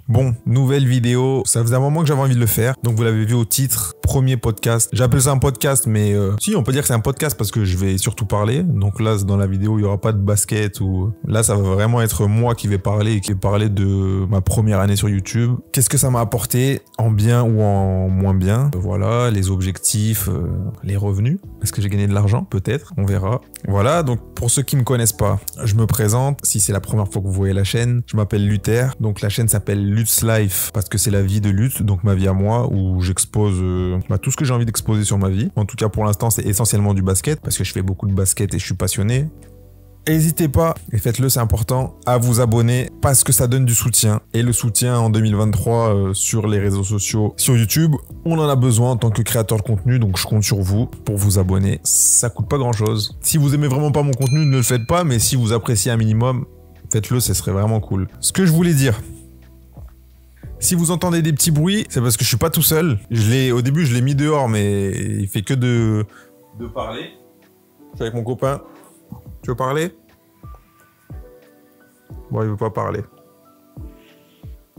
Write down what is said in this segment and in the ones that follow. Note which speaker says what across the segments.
Speaker 1: Bon, nouvelle vidéo, ça faisait un moment que j'avais envie de le faire, donc vous l'avez vu au titre, premier podcast. J'appelle ça un podcast, mais si, on peut dire que c'est un podcast parce que je vais surtout parler. Donc là, dans la vidéo, il n'y aura pas de basket ou... Là, ça va vraiment être moi qui vais parler et qui vais parler de ma première année sur YouTube. Qu'est-ce que ça m'a apporté, en bien ou en moins bien? Voilà, les objectifs, les revenus. Est-ce que j'ai gagné de l'argent? Peut-être, on verra. Voilà, donc pour ceux qui me connaissent pas, je me présente. Si c'est la première fois que vous voyez la chaîne, je m'appelle Luther. Donc la chaîne s'appelle Lutz Life parce que c'est la vie de Lutz, donc ma vie à moi, où j'expose tout ce que j'ai envie d'exposer sur ma vie. En tout cas, pour l'instant, c'est essentiellement du basket parce que je fais beaucoup de basket et je suis passionné. N'hésitez pas, et faites-le, c'est important, à vous abonner parce que ça donne du soutien. Et le soutien en 2023 sur les réseaux sociaux, sur YouTube, on en a besoin en tant que créateur de contenu, donc je compte sur vous pour vous abonner. Ça coûte pas grand-chose. Si vous aimez vraiment pas mon contenu, ne le faites pas, mais si vous appréciez un minimum, faites-le, ce serait vraiment cool. Ce que je voulais dire... Si vous entendez des petits bruits, c'est parce que je suis pas tout seul. Au début, je l'ai mis dehors, mais il fait que de parler. Je suis avec mon copain. Tu veux parler? Bon, il veut pas parler.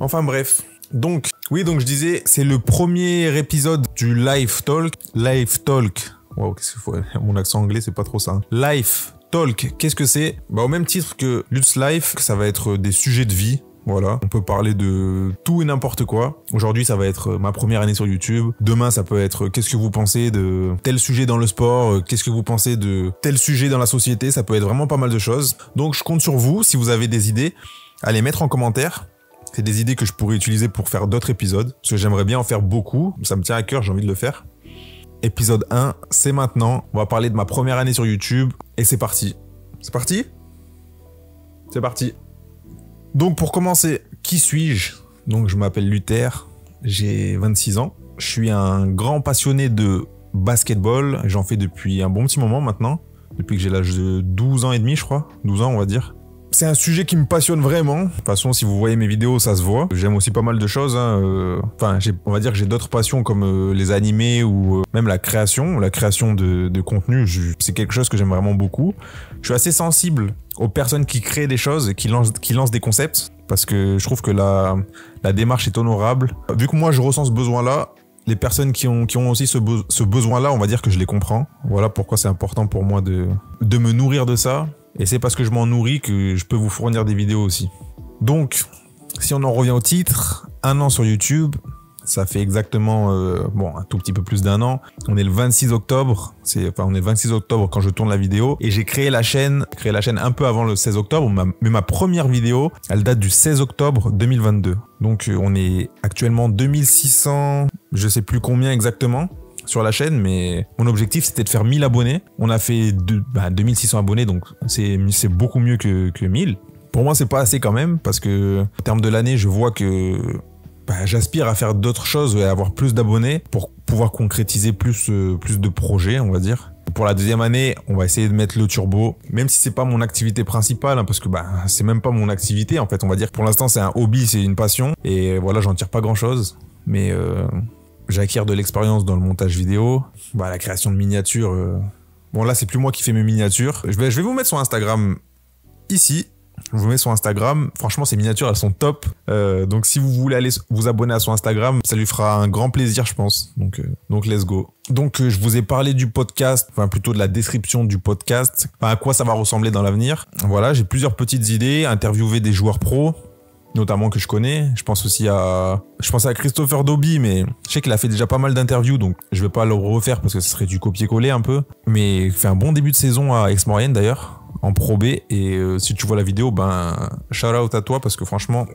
Speaker 1: Enfin bref. Donc je disais, c'est le premier épisode du Live Talk. Live Talk. Wow, qu'est-ce qu'il faut? Mon accent anglais, c'est pas trop ça. Live Talk, qu'est-ce que c'est? Au même titre que Lutz Life, ça va être des sujets de vie. Voilà, on peut parler de tout et n'importe quoi. Aujourd'hui, ça va être ma première année sur YouTube. Demain, ça peut être qu'est-ce que vous pensez de tel sujet dans le sport, qu'est-ce que vous pensez de tel sujet dans la société. Ça peut être vraiment pas mal de choses. Donc, je compte sur vous, si vous avez des idées, à les mettre en commentaire. C'est des idées que je pourrais utiliser pour faire d'autres épisodes. Parce que j'aimerais bien en faire beaucoup. Ça me tient à cœur, j'ai envie de le faire. Épisode 1, c'est maintenant. On va parler de ma première année sur YouTube. Et c'est parti. C'est parti? C'est parti. Donc pour commencer, qui suis-je? Donc je m'appelle Luther, j'ai 26 ans. Je suis un grand passionné de basketball. J'en fais depuis un bon petit moment maintenant. Depuis que j'ai l'âge de 12 ans et demi, je crois. 12 ans, on va dire. C'est un sujet qui me passionne vraiment. De toute façon, si vous voyez mes vidéos, ça se voit. J'aime aussi pas mal de choses. Enfin, on va dire que j'ai d'autres passions comme les animés ou même la création. La création de contenu, c'est quelque chose que j'aime vraiment beaucoup. Je suis assez sensible aux personnes qui créent des choses et qui lancent des concepts. Parce que je trouve que la démarche est honorable. Vu que moi, je ressens ce besoin-là, les personnes qui ont aussi ce besoin-là, on va dire que je les comprends. Voilà pourquoi c'est important pour moi de me nourrir de ça. Et c'est parce que je m'en nourris que je peux vous fournir des vidéos aussi. Donc, si on en revient au titre, 1 an sur YouTube, ça fait exactement, un tout petit peu plus d'1 an. On est le 26 octobre, on est le 26 octobre quand je tourne la vidéo. Et j'ai créé la chaîne un peu avant le 16 octobre, mais ma première vidéo, elle date du 16 octobre 2022. Donc, on est actuellement 2600, je sais plus combien exactement, sur la chaîne, mais mon objectif c'était de faire 1000 abonnés. On a fait 2600 abonnés, donc c'est beaucoup mieux que 1000. Pour moi, c'est pas assez quand même, parce que en termes de l'année, je vois que j'aspire à faire d'autres choses et à avoir plus d'abonnés pour pouvoir concrétiser plus de projets, on va dire. Pour la deuxième année, on va essayer de mettre le turbo, même si c'est pas mon activité principale, parce que c'est même pas mon activité en fait. On va dire que pour l'instant c'est un hobby, c'est une passion, et voilà, j'en tire pas grand chose, mais j'acquiers de l'expérience dans le montage vidéo, la création de miniatures. Bon là, c'est plus moi qui fais mes miniatures. Je vais vous mettre sur Instagram ici. Je vous mets sur Instagram. Franchement, ces miniatures, elles sont top. Donc si vous voulez aller vous abonner à son Instagram, ça lui fera un grand plaisir, je pense. Donc let's go. Donc je vous ai parlé du podcast, enfin plutôt de la description du podcast, à quoi ça va ressembler dans l'avenir. Voilà, j'ai plusieurs petites idées. Interviewer des joueurs pros, notamment que je connais. Je pense à Christopher Dobby, mais je sais qu'il a fait déjà pas mal d'interviews, donc je vais pas le refaire parce que ce serait du copier-coller un peu. Mais il fait un bon début de saison à Aix-Maurienne d'ailleurs, en Pro B, et si tu vois la vidéo, shout out à toi parce que franchement,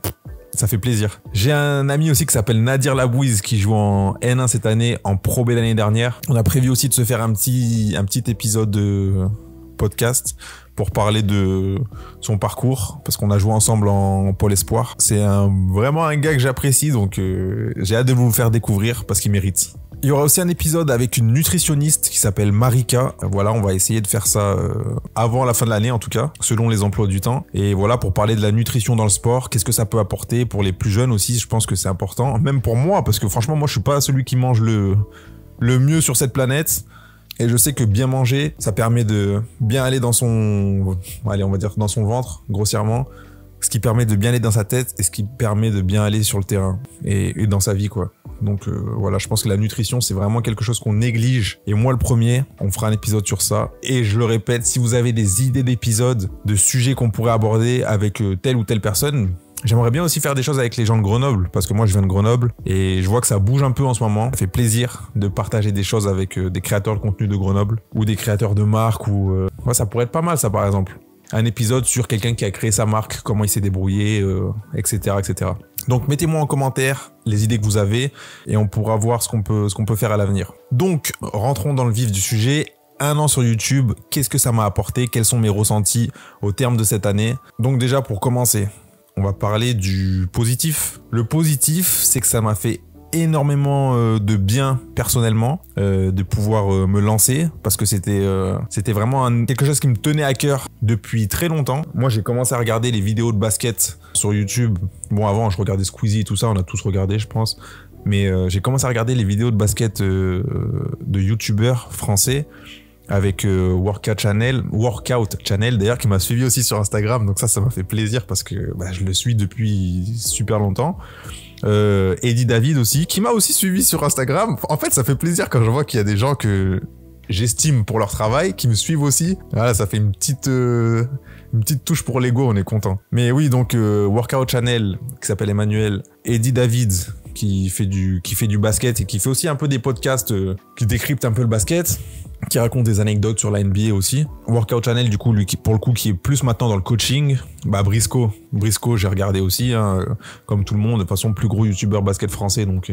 Speaker 1: ça fait plaisir. J'ai un ami aussi qui s'appelle Nadir Labouiz qui joue en N1 cette année, en Pro B l'année dernière. On a prévu aussi de se faire un petit épisode de podcast pour parler de son parcours, parce qu'on a joué ensemble en Pôle Espoir. C'est vraiment un gars que j'apprécie, donc j'ai hâte de vous le faire découvrir parce qu'il mérite. Il y aura aussi un épisode avec une nutritionniste qui s'appelle Marika. Voilà, on va essayer de faire ça avant la fin de l'année en tout cas, selon les emplois du temps. Et voilà, pour parler de la nutrition dans le sport, qu'est-ce que ça peut apporter pour les plus jeunes aussi, je pense que c'est important. Même pour moi, parce que franchement, moi je suis pas celui qui mange le mieux sur cette planète. Et je sais que bien manger, ça permet de bien aller dans son, allez, on va dire dans son ventre, grossièrement. ce qui permet de bien aller dans sa tête et ce qui permet de bien aller sur le terrain et dans sa vie, quoi. Donc voilà, je pense que la nutrition, c'est vraiment quelque chose qu'on néglige. Et moi, le premier, on fera un épisode sur ça. Et je le répète, si vous avez des idées d'épisodes, de sujets qu'on pourrait aborder avec telle ou telle personne, j'aimerais bien aussi faire des choses avec les gens de Grenoble, parce que moi, je viens de Grenoble et je vois que ça bouge un peu en ce moment. Ça fait plaisir de partager des choses avec des créateurs de contenu de Grenoble ou des créateurs de marques ou ouais, ça pourrait être pas mal, ça, par exemple. Un épisode sur quelqu'un qui a créé sa marque, comment il s'est débrouillé, etc., etc. Donc, mettez-moi en commentaire les idées que vous avez et on pourra voir ce qu'on peut faire à l'avenir. Donc, rentrons dans le vif du sujet. 1 an sur YouTube, qu'est-ce que ça m'a apporté? Quels sont mes ressentis au terme de cette année? Donc déjà, pour commencer, on va parler du positif. Le positif, c'est que ça m'a fait énormément de bien personnellement de pouvoir me lancer parce que c'était vraiment quelque chose qui me tenait à cœur depuis très longtemps. Moi, j'ai commencé à regarder les vidéos de basket sur YouTube. Bon, avant, je regardais Squeezie et tout ça, on a tous regardé, je pense. Mais j'ai commencé à regarder les vidéos de basket de YouTubeurs français avec Workout Channel d'ailleurs, qui m'a suivi aussi sur Instagram. Donc ça m'a fait plaisir parce que je le suis depuis super longtemps. Eddie David aussi, qui m'a aussi suivi sur Instagram. En fait, ça fait plaisir quand je vois qu'il y a des gens que j'estime pour leur travail, qui me suivent aussi. Voilà, ça fait une petite touche pour l'ego, on est content. Mais oui, donc Workout Channel, qui s'appelle Emmanuel, Eddie David, qui fait du basket et qui fait aussi un peu des podcasts qui décryptent un peu le basket, qui raconte des anecdotes sur la NBA aussi. Workout Channel, du coup, lui, pour le coup, qui est plus maintenant dans le coaching. Briscoe, j'ai regardé aussi, hein, comme tout le monde, de toute façon, plus gros youtubeur basket français, donc...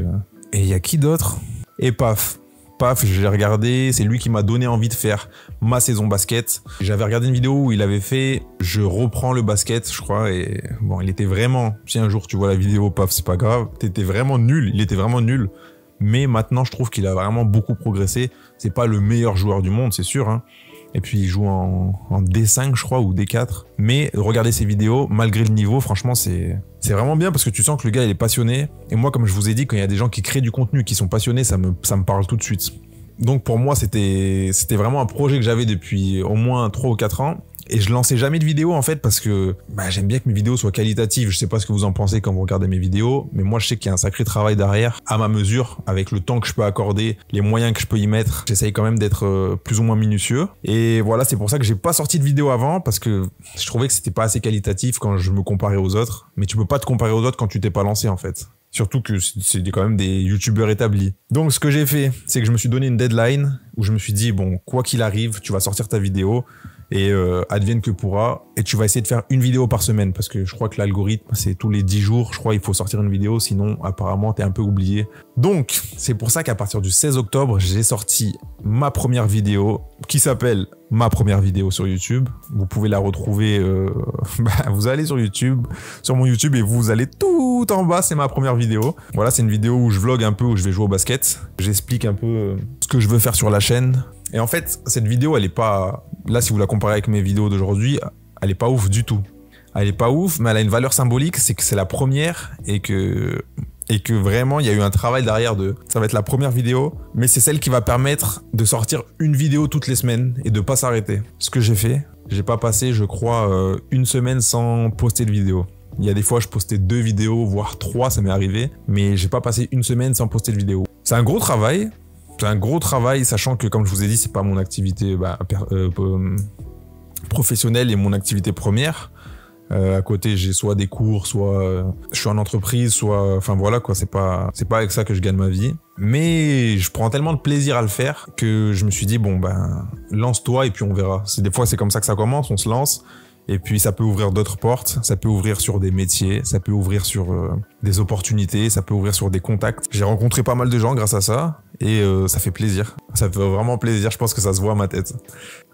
Speaker 1: Et il y a qui d'autre? Et Paf, j'ai regardé, c'est lui qui m'a donné envie de faire ma saison basket. J'avais regardé une vidéo où il avait fait « Je reprends le basket », je crois, et bon, il était vraiment... Si un jour tu vois la vidéo, Paf, c'est pas grave, il était vraiment nul. Mais maintenant, je trouve qu'il a vraiment beaucoup progressé. C'est pas le meilleur joueur du monde, c'est sûr, hein. Et puis, il joue en D5, je crois, ou D4. Mais regardez ses vidéos, malgré le niveau, franchement, c'est vraiment bien parce que tu sens que le gars, il est passionné. Et moi, comme je vous ai dit, quand il y a des gens qui créent du contenu, qui sont passionnés, ça me parle tout de suite. Donc, pour moi, c'était vraiment un projet que j'avais depuis au moins 3 ou 4 ans. Et je lançais jamais de vidéos en fait parce que j'aime bien que mes vidéos soient qualitatives. Je sais pas ce que vous en pensez quand vous regardez mes vidéos, mais moi je sais qu'il y a un sacré travail derrière, à ma mesure, avec le temps que je peux accorder, les moyens que je peux y mettre. J'essaye quand même d'être plus ou moins minutieux. Et voilà, c'est pour ça que j'ai pas sorti de vidéo avant parce que je trouvais que c'était pas assez qualitatif quand je me comparais aux autres. Mais tu peux pas te comparer aux autres quand tu t'es pas lancé en fait. Surtout que c'est quand même des youtubeurs établis. Donc ce que j'ai fait, c'est que je me suis donné une deadline où je me suis dit, bon, quoi qu'il arrive, tu vas sortir ta vidéo. Et advienne que pourra, et tu vas essayer de faire une vidéo par semaine parce que je crois que l'algorithme c'est tous les 10 jours, je crois il faut sortir une vidéo, sinon apparemment t'es un peu oublié. Donc c'est pour ça qu'à partir du 16 octobre j'ai sorti ma première vidéo qui s'appelle ma première vidéo sur YouTube. Vous pouvez la retrouver, vous allez sur YouTube, sur mon YouTube et vous allez tout en bas, c'est ma première vidéo. Voilà, c'est une vidéo où je vlog un peu, où je vais jouer au basket. J'explique un peu ce que je veux faire sur la chaîne. Et en fait, cette vidéo, elle est pas... Là, si vous la comparez avec mes vidéos d'aujourd'hui, elle est pas ouf du tout. Elle est pas ouf, mais elle a une valeur symbolique, c'est que c'est la première et que vraiment, il y a eu un travail derrière ça va être la première vidéo, mais c'est celle qui va permettre de sortir une vidéo toutes les semaines et de pas s'arrêter. Ce que j'ai fait, j'ai pas passé, je crois, une semaine sans poster de vidéo. Il y a des fois, je postais 2 vidéos, voire 3, ça m'est arrivé, mais j'ai pas passé une semaine sans poster de vidéo. C'est un gros travail. C'est un gros travail, sachant que, comme je vous ai dit, c'est pas mon activité professionnelle et mon activité première. À côté, j'ai soit des cours, soit je suis en entreprise, soit... Enfin voilà quoi, c'est pas avec ça que je gagne ma vie. Mais je prends tellement de plaisir à le faire que je me suis dit, bon lance-toi et puis on verra. Des fois, c'est comme ça que ça commence, on se lance. Et puis ça peut ouvrir d'autres portes, ça peut ouvrir sur des métiers, ça peut ouvrir sur des opportunités, ça peut ouvrir sur des contacts. J'ai rencontré pas mal de gens grâce à ça et ça fait plaisir. Ça fait vraiment plaisir, je pense que ça se voit à ma tête.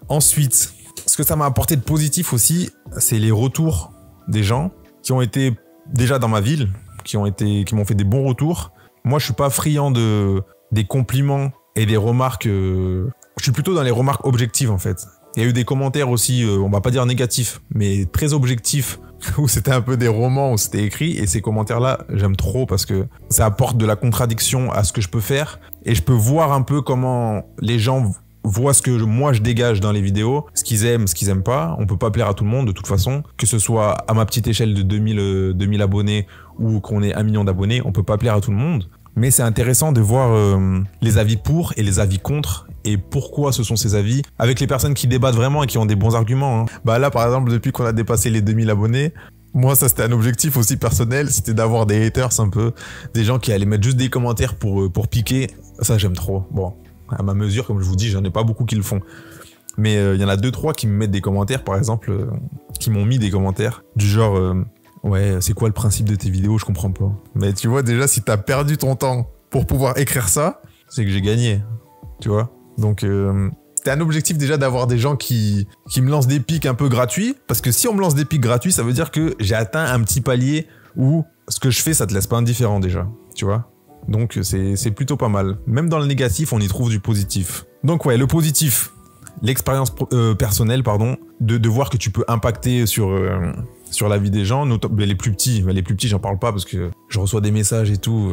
Speaker 1: Ensuite, ce que ça m'a apporté de positif aussi, c'est les retours des gens qui ont été déjà dans ma ville, qui m'ont fait des bons retours. Moi, je suis pas friand des compliments et des remarques. Je suis plutôt dans les remarques objectives en fait. Il y a eu des commentaires aussi, on va pas dire négatifs, mais très objectifs, où c'était un peu des romans, où c'était écrit. Et ces commentaires-là, j'aime trop parce que ça apporte de la contradiction à ce que je peux faire. Et je peux voir un peu comment les gens voient ce que moi je dégage dans les vidéos, ce qu'ils aiment, ce qu'ils aiment pas. On peut pas plaire à tout le monde de toute façon, que ce soit à ma petite échelle de 2000 abonnés ou qu'on ait 1 million d'abonnés, on peut pas plaire à tout le monde. Mais c'est intéressant de voir les avis pour et les avis contre et pourquoi ce sont ces avis avec les personnes qui débattent vraiment et qui ont des bons arguments. Hein. Bah là, par exemple, depuis qu'on a dépassé les 2000 abonnés, moi, ça, c'était un objectif aussi personnel, c'était d'avoir des haters un peu, des gens qui allaient mettre juste des commentaires pour piquer. Ça, j'aime trop. Bon, à ma mesure, comme je vous dis, j'en ai pas beaucoup qui le font. Mais il y en a 2-3 qui me mettent des commentaires, par exemple, qui m'ont mis des commentaires du genre... ouais, c'est quoi le principe de tes vidéos? Je comprends pas. Mais tu vois, déjà, si t'as perdu ton temps pour pouvoir écrire ça, c'est que j'ai gagné. Tu vois? Donc, c'est un objectif déjà d'avoir des gens qui me lancent des pics un peu gratuits. Parce que si on me lance des pics gratuits, ça veut dire que j'ai atteint un petit palier où ce que je fais, ça te laisse pas indifférent déjà. Tu vois? Donc, c'est plutôt pas mal. Même dans le négatif, on y trouve du positif. Donc, ouais, le positif, l'expérience personnelle, pardon, de voir que tu peux impacter sur la vie des gens, les plus petits, j'en parle pas parce que je reçois des messages et tout.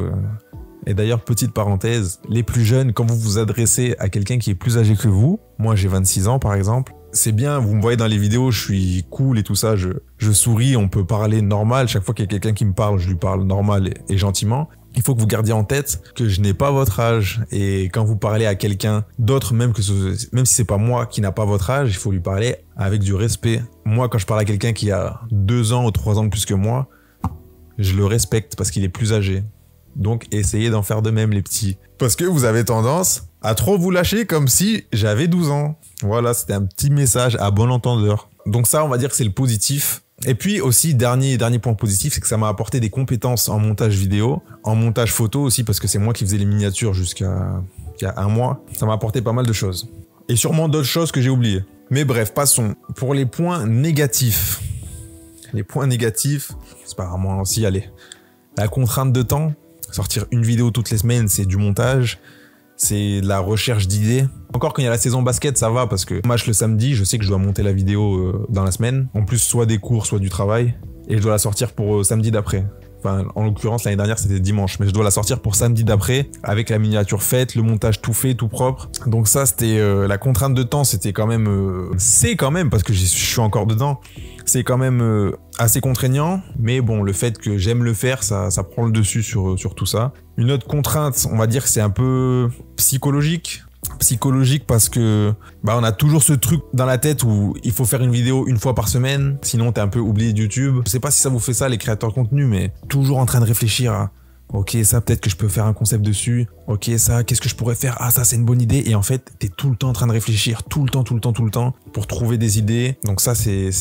Speaker 1: Et d'ailleurs, petite parenthèse, les plus jeunes, quand vous vous adressez à quelqu'un qui est plus âgé que vous, moi j'ai 26 ans par exemple, c'est bien, vous me voyez dans les vidéos, je suis cool et tout ça, je souris, on peut parler normal, chaque fois qu'il y a quelqu'un qui me parle, je lui parle normal et gentiment. Il faut que vous gardiez en tête que je n'ai pas votre âge et quand vous parlez à quelqu'un d'autre, même si c'est pas moi qui n'a pas votre âge, il faut lui parler avec du respect. Moi, quand je parle à quelqu'un qui a 2 ans ou 3 ans de plus que moi, je le respecte parce qu'il est plus âgé. Donc, essayez d'en faire de même, les petits. Parce que vous avez tendance à trop vous lâcher comme si j'avais 12 ans. Voilà, c'était un petit message à bon entendeur. Donc ça, on va dire que c'est le positif. Et puis aussi, dernier point positif, c'est que ça m'a apporté des compétences en montage vidéo, en montage photo aussi, parce que c'est moi qui faisais les miniatures jusqu'à il y a 1 mois. Ça m'a apporté pas mal de choses. Et sûrement d'autres choses que j'ai oubliées. Mais bref, passons. Pour les points négatifs. Les points négatifs, c'est pas vraiment aussi, allez. La contrainte de temps. Sortir une vidéo toutes les semaines, c'est du montage. C'est de la recherche d'idées. Encore quand il y a la saison basket, ça va parce que match le samedi, je sais que je dois monter la vidéo dans la semaine. En plus, soit des cours, soit du travail. Et je dois la sortir pour samedi d'après. Enfin, en l'occurrence, l'année dernière, c'était dimanche. Mais je dois la sortir pour samedi d'après, avec la miniature faite, le montage tout fait, tout propre. Donc ça, c'était la contrainte de temps, c'était quand même... c'est quand même, parce que je suis encore dedans, c'est quand même assez contraignant. Mais bon, le fait que j'aime le faire, ça prend le dessus sur tout ça. Une autre contrainte, on va dire que c'est un peu psychologique. Psychologique parce que on a toujours ce truc dans la tête où il faut faire une vidéo 1 fois par semaine, sinon t'es un peu oublié de YouTube. Je sais pas si ça vous fait ça les créateurs de contenu, mais toujours en train de réfléchir à ok, ça peut-être que je peux faire un concept dessus, ok, ça qu'est-ce que je pourrais faire, ah ça c'est une bonne idée, et en fait t'es tout le temps en train de réfléchir, tout le temps pour trouver des idées. Donc ça c'est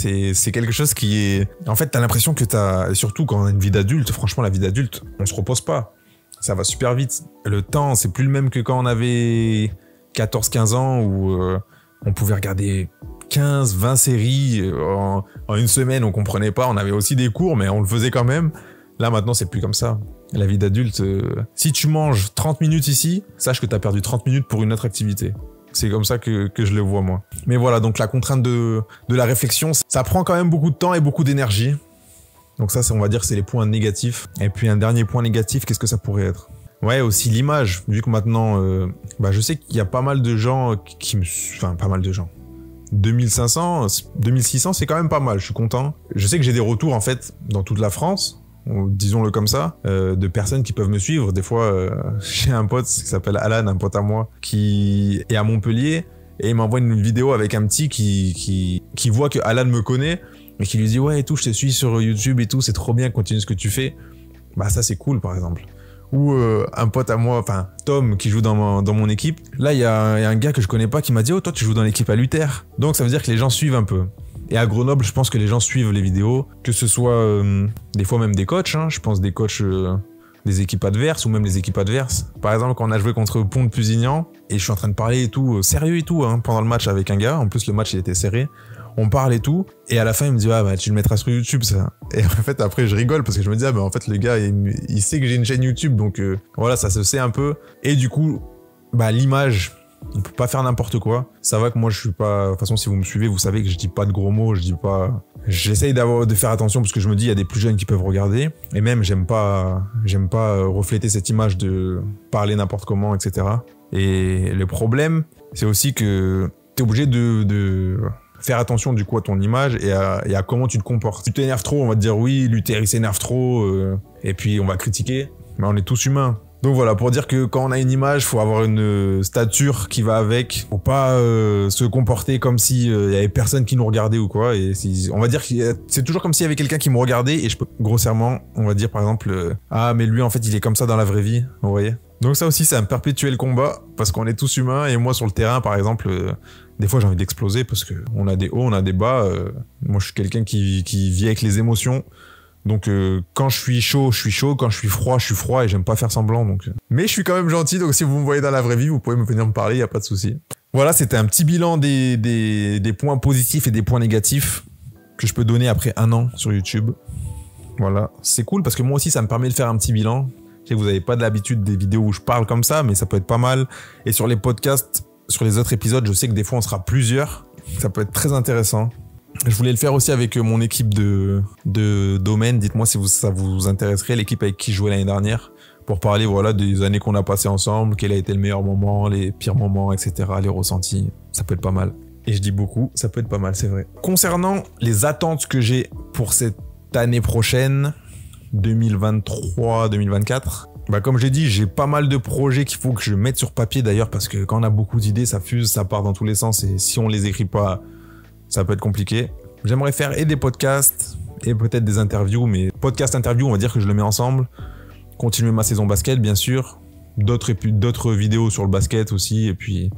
Speaker 1: quelque chose qui est, en fait t'as l'impression que surtout quand on a une vie d'adulte, franchement la vie d'adulte, on se repose pas, ça va super vite. Le temps c'est plus le même que quand on avait 14-15 ans où on pouvait regarder 15-20 séries en 1 semaine, on comprenait pas, on avait aussi des cours mais on le faisait quand même. Là maintenant c'est plus comme ça. La vie d'adulte, si tu manges 30 minutes ici, sache que tu as perdu 30 minutes pour une autre activité. C'est comme ça que je le vois moi. Mais voilà, donc la contrainte de la réflexion, ça prend quand même beaucoup de temps et beaucoup d'énergie. Donc ça, on va dire c'est les points négatifs. Et puis un dernier point négatif, qu'est-ce que ça pourrait être ? Ouais, aussi l'image, vu que maintenant, je sais qu'il y a pas mal de gens pas mal de gens. 2500, 2600, c'est quand même pas mal, je suis content. Je sais que j'ai des retours, en fait, dans toute la France, disons-le comme ça, de personnes qui peuvent me suivre. Des fois, j'ai un pote qui s'appelle Alan, un pote à moi, qui est à Montpellier, et il m'envoie une vidéo avec un petit qui voit que Alan me connaît, et qui lui dit « Ouais, et tout, je te suis sur YouTube et tout, c'est trop bien, continue ce que tu fais. » Bah ça, c'est cool, par exemple. Ou un pote à moi, enfin Tom, qui joue dans mon équipe. Là, il y a un gars que je connais pas qui m'a dit « Oh, toi, tu joues dans l'équipe à Luther. » Donc, ça veut dire que les gens suivent un peu. Et à Grenoble, je pense que les gens suivent les vidéos, que ce soit des fois même des coachs, hein, je pense des coachs des équipes adverses ou même les équipes adverses. Par exemple, quand on a joué contre Pont-de-Pusignan, et je suis en train de parler et tout, sérieux et tout, hein, pendant le match avec un gars, en plus le match il était serré, on parle et tout, et à la fin il me dit « Ah bah tu le mettras sur YouTube ça ». Et en fait après je rigole parce que je me dis « Ah bah en fait le gars il sait que j'ai une chaîne YouTube, donc voilà, ça se sait un peu ». Et du coup, l'image On peut pas faire n'importe quoi. Ça va que moi, je suis pas... De toute façon, si vous me suivez, vous savez que je dis pas de gros mots, je dis pas... J'essaye de faire attention parce que je me dis, il y a des plus jeunes qui peuvent regarder. Et même, j'aime pas refléter cette image de parler n'importe comment, etc. Et le problème, c'est aussi que t'es obligé de faire attention du coup à ton image et à comment tu te comportes. Si tu t'énerves trop, on va te dire oui, Luther il s'énerve trop, et puis on va critiquer. Mais on est tous humains. Donc voilà, pour dire que quand on a une image, faut avoir une stature qui va avec. Faut pas se comporter comme si y avait personne qui nous regardait ou quoi. Et on va dire que c'est toujours comme s'il y avait quelqu'un qui me regardait et je peux grossièrement, on va dire par exemple, ah mais lui en fait il est comme ça dans la vraie vie, vous voyez. Donc ça aussi c'est un perpétuel combat parce qu'on est tous humains et moi sur le terrain par exemple, des fois j'ai envie d'exploser parce que on a des hauts, on a des bas. Moi je suis quelqu'un qui vit avec les émotions. Donc quand je suis chaud, quand je suis froid et j'aime pas faire semblant donc. Mais je suis quand même gentil donc si vous me voyez dans la vraie vie, vous pouvez venir me parler, y a pas de souci. Voilà, c'était un petit bilan des points positifs et des points négatifs que je peux donner après 1 an sur YouTube. Voilà, c'est cool parce que moi aussi ça me permet de faire un petit bilan. Je sais que vous avez pas de l'habitude des vidéos où je parle comme ça, mais ça peut être pas mal. Et sur les podcasts, sur les autres épisodes, je sais que des fois on sera plusieurs. Ça peut être très intéressant. Je voulais le faire aussi avec mon équipe de domaine. Dites-moi si ça vous intéresserait, l'équipe avec qui je jouais l'année dernière, pour parler voilà des années qu'on a passées ensemble, quel a été le meilleur moment, les pires moments, etc., les ressentis. Ça peut être pas mal. Et je dis beaucoup, ça peut être pas mal, c'est vrai. Concernant les attentes que j'ai pour cette année prochaine, 2023-2024, bah comme j'ai dit, j'ai pas mal de projets qu'il faut que je mette sur papier d'ailleurs, parce que quand on a beaucoup d'idées, ça fuse, ça part dans tous les sens, et si on les écrit pas, ça peut être compliqué. J'aimerais faire et des podcasts et peut-être des interviews, mais podcast interview, on va dire que je le mets ensemble. Continuer ma saison basket, bien sûr. D'autres vidéos sur le basket aussi, et puis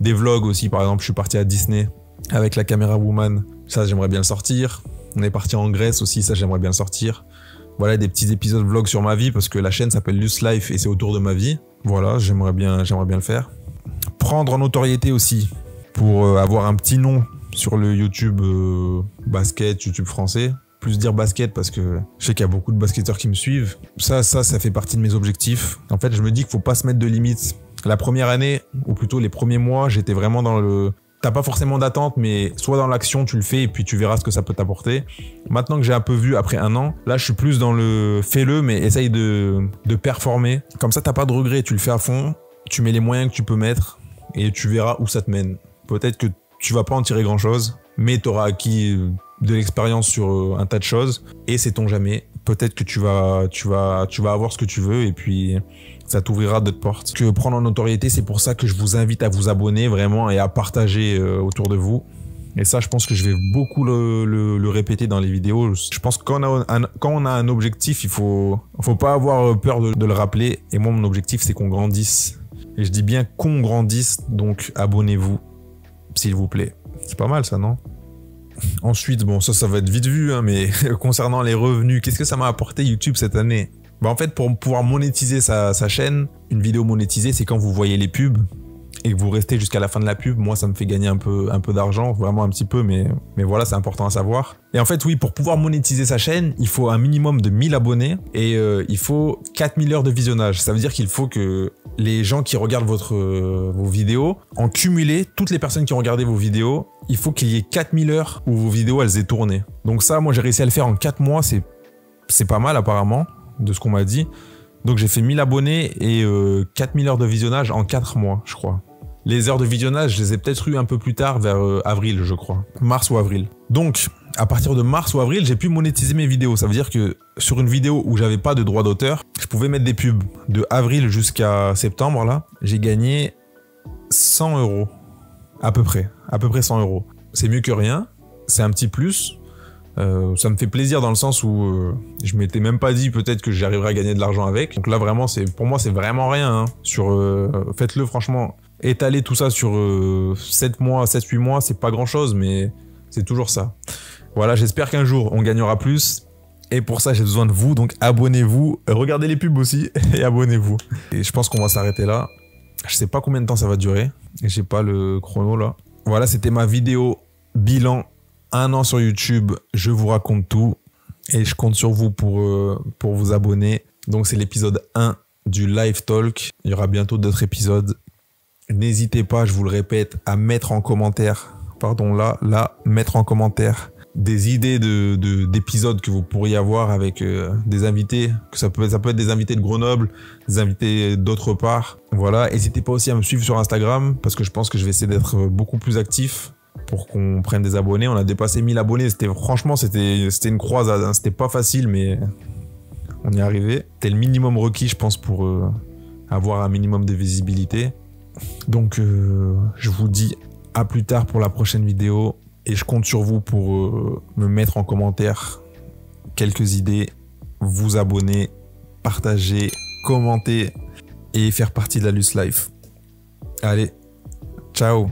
Speaker 1: des vlogs aussi. Par exemple, je suis parti à Disney avec la caméra woman. Ça, j'aimerais bien le sortir. On est parti en Grèce aussi, ça, j'aimerais bien le sortir. Voilà, des petits épisodes vlogs sur ma vie, parce que la chaîne s'appelle Luce Life et c'est autour de ma vie. Voilà, j'aimerais bien le faire. Prendre en notoriété aussi, pour avoir un petit nom sur le YouTube basket, YouTube français. Plus dire basket parce que je sais qu'il y a beaucoup de basketteurs qui me suivent. Ça fait partie de mes objectifs. En fait, je me dis qu'il faut pas se mettre de limites. La première année, ou plutôt les premiers mois, j'étais vraiment dans le... T'as pas forcément d'attente, mais soit dans l'action, tu le fais et puis tu verras ce que ça peut t'apporter. Maintenant que j'ai un peu vu après 1 an, là je suis plus dans le fais-le, mais essaye de performer. Comme ça, t'as pas de regrets, tu le fais à fond, tu mets les moyens que tu peux mettre et tu verras où ça te mène. Peut-être que tu vas pas en tirer grand-chose, mais tu auras acquis de l'expérience sur un tas de choses et sait-on jamais, peut-être que tu vas avoir ce que tu veux et puis ça t'ouvrira d'autres portes. Que prendre en notoriété, c'est pour ça que je vous invite à vous abonner vraiment et à partager autour de vous. Et ça, je pense que je vais beaucoup le répéter dans les vidéos. Je pense que quand on a un objectif, il faut pas avoir peur de le rappeler. Et moi, mon objectif, c'est qu'on grandisse. Et je dis bien qu'on grandisse, donc abonnez-vous, s'il vous plaît. C'est pas mal ça, non? Ensuite, bon, ça va être vite vu, hein, mais concernant les revenus, qu'est-ce que ça m'a apporté YouTube cette année? Bah en fait, pour pouvoir monétiser sa chaîne, une vidéo monétisée, c'est quand vous voyez les pubs et que vous restez jusqu'à la fin de la pub. Moi, ça me fait gagner un peu d'argent, vraiment un petit peu, mais voilà, c'est important à savoir. Et en fait, oui, pour pouvoir monétiser sa chaîne, il faut un minimum de 1000 abonnés et il faut 4000 heures de visionnage. Ça veut dire qu'il faut que les gens qui regardent vos vidéos, en cumulé, toutes les personnes qui ont regardé vos vidéos, il faut qu'il y ait 4000 heures où vos vidéos, elles aient tourné. Donc ça, moi, j'ai réussi à le faire en 4 mois, c'est pas mal apparemment, de ce qu'on m'a dit. Donc j'ai fait 1000 abonnés et 4000 heures de visionnage en 4 mois, je crois. Les heures de visionnage, je les ai peut-être eues un peu plus tard, vers avril, je crois. Mars ou avril. Donc, à partir de mars ou avril, j'ai pu monétiser mes vidéos. Ça veut dire que sur une vidéo où j'avais pas de droit d'auteur, je pouvais mettre des pubs. De avril jusqu'à septembre, là, j'ai gagné 100 €. À peu près 100 €. C'est mieux que rien. C'est un petit plus. Ça me fait plaisir dans le sens où je m'étais même pas dit peut-être que j'arriverais à gagner de l'argent avec. Donc là, vraiment, pour moi, c'est vraiment rien. Hein. Faites-le, franchement. Étaler tout ça sur 7-8 mois, c'est pas grand-chose, mais c'est toujours ça. Voilà, j'espère qu'un jour, on gagnera plus. Et pour ça, j'ai besoin de vous, donc abonnez-vous. Regardez les pubs aussi et abonnez-vous. Et je pense qu'on va s'arrêter là. Je sais pas combien de temps ça va durer. Et j'ai pas le chrono là. Voilà, c'était ma vidéo bilan 1 an sur YouTube. Je vous raconte tout. Et je compte sur vous pour vous abonner. Donc c'est l'épisode 1 du Live Talk. Il y aura bientôt d'autres épisodes. N'hésitez pas, je vous le répète, à mettre en commentaire, mettre en commentaire des idées d'épisodes que vous pourriez avoir avec des invités, que ça peut être des invités de Grenoble, des invités d'autre part. Voilà, n'hésitez pas aussi à me suivre sur Instagram parce que je pense que je vais essayer d'être beaucoup plus actif pour qu'on prenne des abonnés. On a dépassé 1000 abonnés, franchement c'était une croisade, hein. C'était pas facile mais on y est arrivé. C'était le minimum requis je pense pour avoir un minimum de visibilité. Donc je vous dis à plus tard pour la prochaine vidéo et je compte sur vous pour me mettre en commentaire quelques idées, vous abonner, partager, commenter et faire partie de la Luce Life. Allez, ciao!